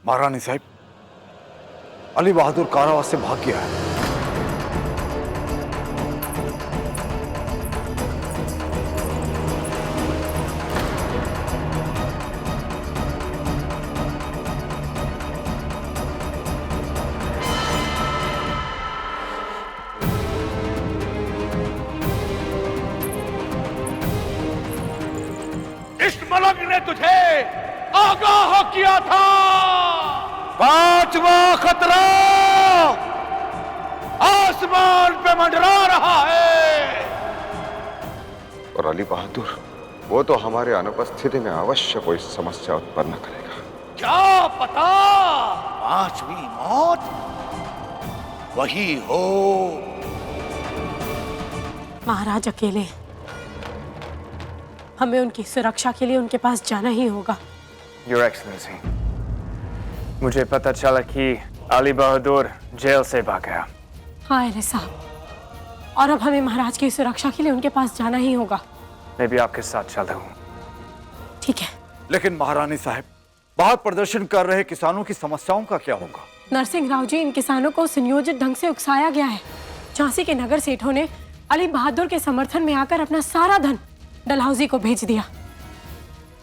महारानी साहब, अली बहादुर कारावास से भाग गया है। इस मलंग ने तुझे आगाह किया था। पांचवा खतरा आसमान पे मंडरा रहा है। और अली बहादुर, वो तो हमारे अनुपस्थिति में अवश्य कोई समस्या उत्पन्न करेगा। क्या पता पांचवी मौत वही हो। महाराज अकेले, हमें उनकी सुरक्षा के लिए उनके पास जाना ही होगा। योर एक्सलेंसी, मुझे पता चला कि अली बहादुर जेल से भाग गया। हाँ अरे साहब, और अब हमें महाराज की सुरक्षा के लिए उनके पास जाना ही होगा। मैं भी आपके साथ चलता हूँ। ठीक है। लेकिन महारानी साहब, बाहर प्रदर्शन कर रहे किसानों की समस्याओं का क्या होगा? नरसिंह राव जी, इन किसानों को सुनियोजित ढंग से उकसाया गया है। झांसी के नगर सेठों ने अली बहादुर के समर्थन में आकर अपना सारा धन डलहौजी को भेज दिया,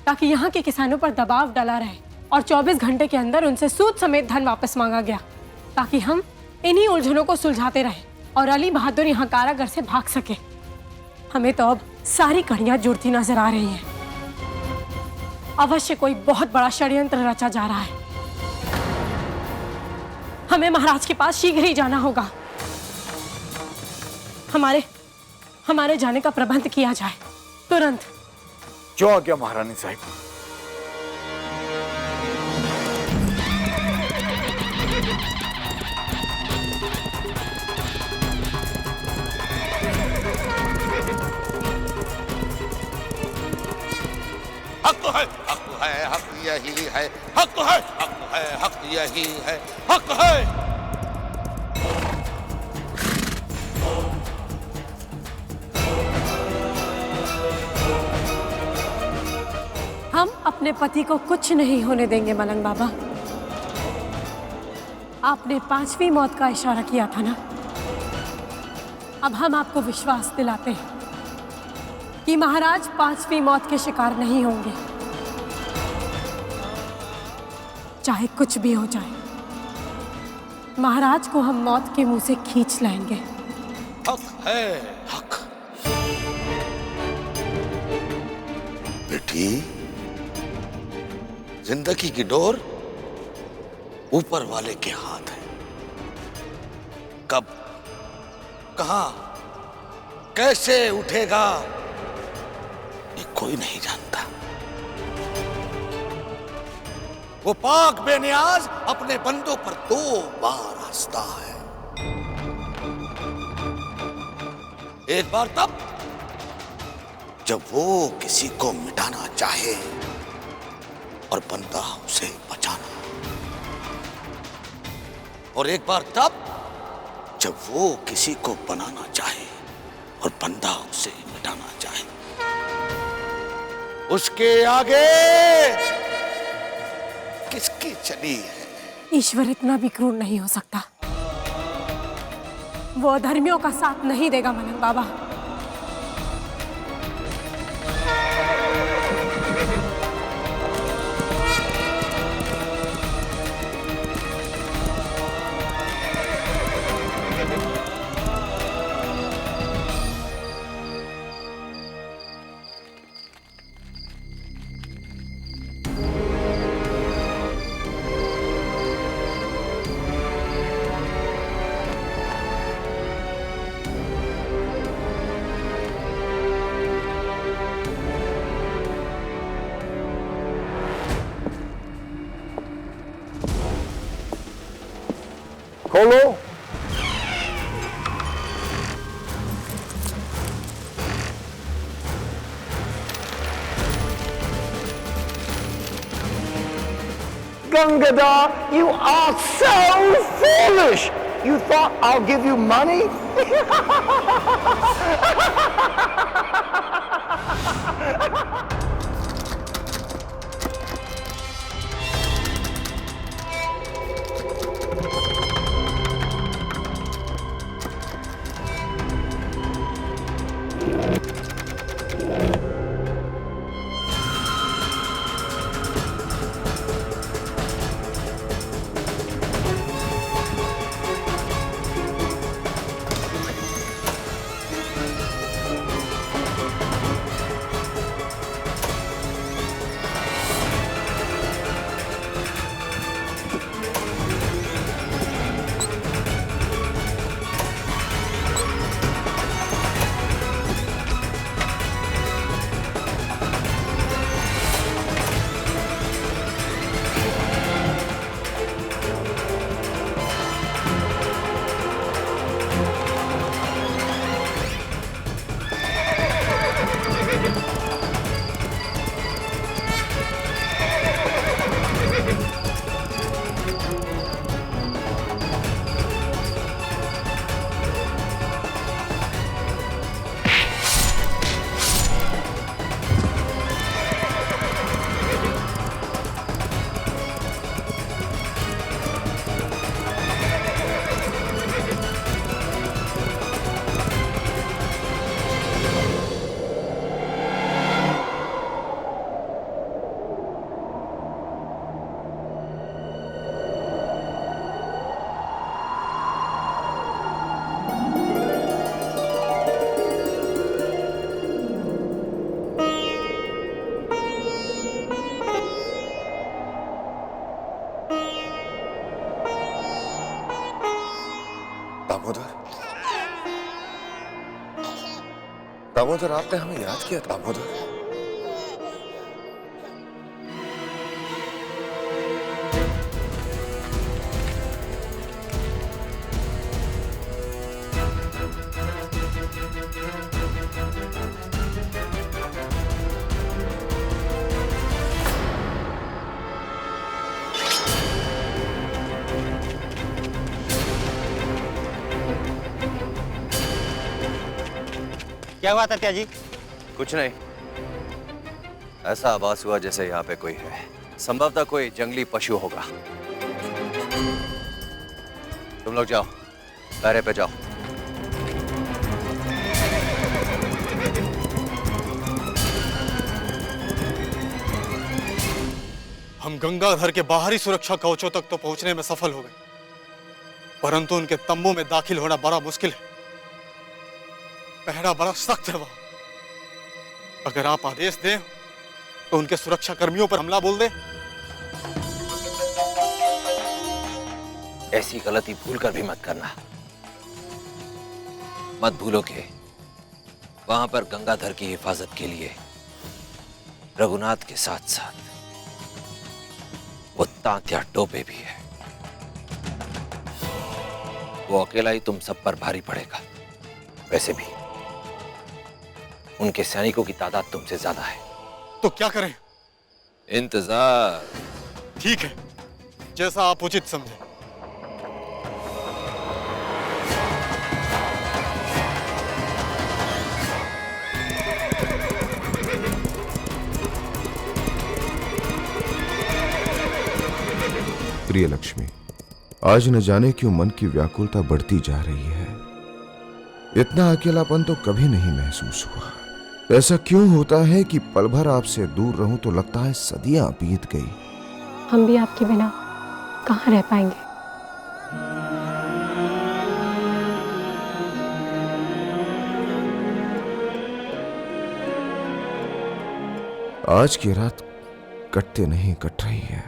ताकि यहाँ के किसानों पर दबाव डाला रहे, और 24 घंटे के अंदर उनसे सूद समेत धन वापस मांगा गया, ताकि हम इन्हीं उलझनों को सुलझाते रहें और अली बहादुर यहाँ कारागार से भाग सके। हमें तो अब सारी कड़ियां जुड़ती नजर आ रही हैं। अवश्य कोई बहुत बड़ा षड्यंत्र रचा जा रहा है। हमें महाराज के पास शीघ्र ही जाना होगा। हमारे जाने का प्रबंध किया जाए तुरंत। जो आ गया महारानी साहब। हक है, हक है, हक यही है, हक है, हक है, हक यही है, हक है। हम अपने पति को कुछ नहीं होने देंगे मलंग बाबा। आपने 5वीं मौत का इशारा किया था ना, अब हम आपको विश्वास दिलाते हैं कि महाराज 5वीं मौत के शिकार नहीं होंगे। चाहे कुछ भी हो जाए, महाराज को हम मौत के मुंह से खींच लाएंगे। हक है, हक। बेटी, जिंदगी की डोर ऊपर वाले के हाथ है। कब, कहां, कैसे उठेगा, ये कोई नहीं जानता। वो पाक बेनियाज अपने बंदों पर 2 बार हंसता है। एक बार तब जब वो किसी को मिटाना चाहे और बंदा उसे बचाना, और एक बार तब जब वो किसी को बनाना चाहे और बंदा उसे मिटाना चाहे। उसके आगे किसकी चली है? ईश्वर इतना भी क्रूर नहीं हो सकता। वो अधर्मियों का साथ नहीं देगा मलंग बाबा। खोलो। Gangadhar, you are so foolish! You thought I'll give you money? Damodar, Damodar, आपने हमें याद किया दामोदर। क्या हुआ तात्या जी? कुछ नहीं। ऐसा आभास हुआ जैसे यहाँ पे कोई है, संभवतः कोई जंगली पशु होगा। तुम लोग जाओ, पहरे पे जाओ। हम गंगाधर के बाहरी सुरक्षा कवचों तक तो पहुंचने में सफल हो गए, परंतु उनके तंबू में दाखिल होना बड़ा मुश्किल है। पहरा बड़ा सख्त है वहां। अगर आप आदेश दें तो उनके सुरक्षा कर्मियों पर हमला बोल दें। ऐसी गलती भूलकर भी मत करना। मत भूलो कि वहां पर गंगाधर की हिफाजत के लिए रघुनाथ के साथ साथ वो तांत्या टोपे भी है। वो अकेला ही तुम सब पर भारी पड़ेगा। वैसे भी उनके सैनिकों की तादाद तुमसे ज्यादा है। तो क्या करें? इंतजार। ठीक है, जैसा आप उचित समझें। प्रिय लक्ष्मी, आज न जाने क्यों मन की व्याकुलता बढ़ती जा रही है। इतना अकेलापन तो कभी नहीं महसूस हुआ। ऐसा क्यों होता है कि पल भर आपसे दूर रहूं तो लगता है सदियां बीत गई। हम भी आपके बिना कहाँ रह पाएंगे। आज की रात कटते नहीं कट रही है।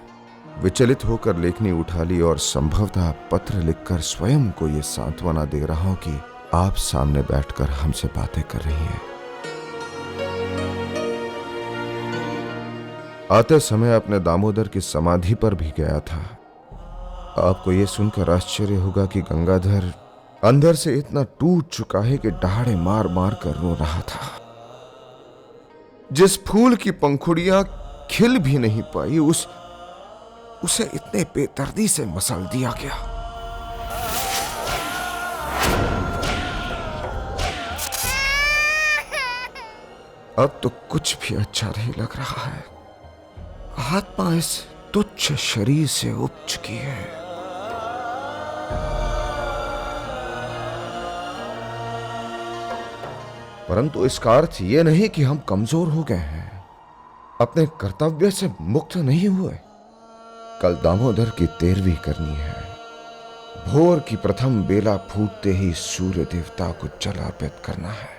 विचलित होकर लेखनी उठा ली और संभवतः पत्र लिखकर स्वयं को यह सांत्वना दे रहा हूं कि आप सामने बैठकर हमसे बातें कर रही हैं। आते समय अपने दामोदर की समाधि पर भी गया था। आपको यह सुनकर आश्चर्य होगा कि गंगाधर अंदर से इतना टूट चुका है कि दहाड़े मार मार कर रो रहा था। जिस फूल की पंखुड़ियां खिल भी नहीं पाई उसे इतने बेदर्दी से मसल दिया गया। अब तो कुछ भी अच्छा नहीं लग रहा है। आत्मा इस तुच्छ शरीर से उब चुकी है। परंतु इसका अर्थ यह नहीं कि हम कमजोर हो गए हैं, अपने कर्तव्य से मुक्त नहीं हुए। कल दामोदर की 13वीं करनी है। भोर की प्रथम बेला फूटते ही सूर्य देवता को जल अर्पित करना है।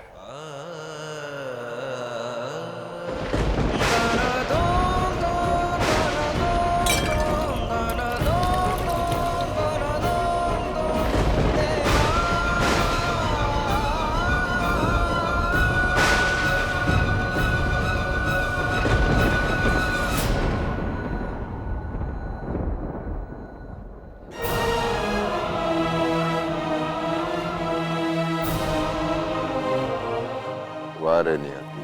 वारे नहीं आती।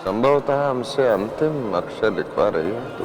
संभवतः हमसे अंतिम अक्षर लिखवा रही है तो